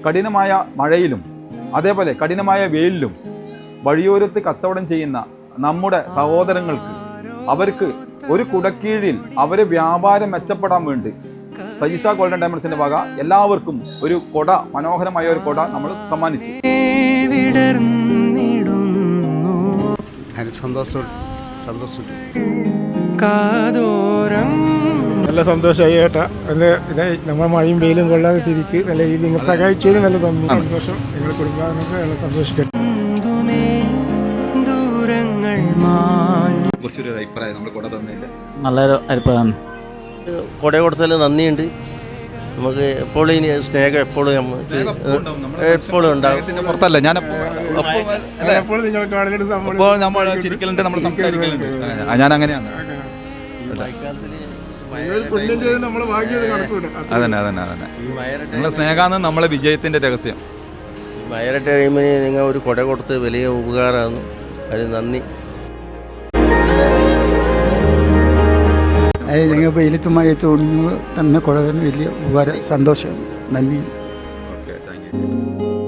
കഠിനമായ മഴയിലും അതേപോലെ കഠിനമായ വെയിലിലും വഴിയോരത്ത് കച്ചവടം ചെയ്യുന്ന നമ്മുടെ സഹോദരങ്ങൾക്ക് അവർക്ക് ഒരു കുടക്കീഴിൽ അവരെ വ്യാപാരം മെച്ചപ്പെടാൻ വേണ്ടി സജിഷ ഗോൾഡൻ ഡയമണ്ട്സിന്റെ വക എല്ലാവർക്കും ഒരു കൊട, മനോഹരമായ ഒരു കൊട നമ്മൾ സമ്മാനിച്ചു. നല്ല സന്തോഷമായി ഏട്ടാ. നല്ല ഇതായി നമ്മൾ മഴയും വെയിലും കൊള്ളാതെ തിരിക്ക് നല്ല രീതിയിൽ നിങ്ങൾ സഹായിച്ചതിന് നല്ല നന്ദി. സന്തോഷം. നിങ്ങളുടെ കുടുംബാംഗങ്ങൾക്ക് നല്ല സന്തോഷിക്കട്ടെ. കുറച്ചൊരു അഭിപ്രായം നമ്മൾ കൊട തന്നതിന്റെ നല്ലൊരു അഭിപ്രായമാണ്. കൊട കൊടുത്തതിൽ നന്ദിയുണ്ട്. നമുക്ക് എപ്പോഴും ഇനി സ്നേഹം എപ്പോഴും എപ്പോഴും ഉണ്ടാകും. പുറത്തല്ല ഞാൻ നിങ്ങൾ നമ്മൾ ചിരിക്കലുണ്ട്, നമ്മൾ സംസാരിക്കലുണ്ട്. ഞാൻ അങ്ങനെയാണ്. അതന്നെ നിങ്ങളെ സ്നേഹമാണ് നമ്മളെ വിജയത്തിന്റെ രഹസ്യം. മഴ ടൈമിന് നിങ്ങൾ ഒരു കൊട കൊടുത്ത് വലിയ ഉപകാരമാണ്. അതിന് നന്ദി. നിങ്ങൾ വെയിലത്ത് മഴയത്ത് ഒണിഞ്ഞു തന്ന കുട തന്നെ വലിയ ഉപകാരം, സന്തോഷം, നന്ദി. Okay, thank you.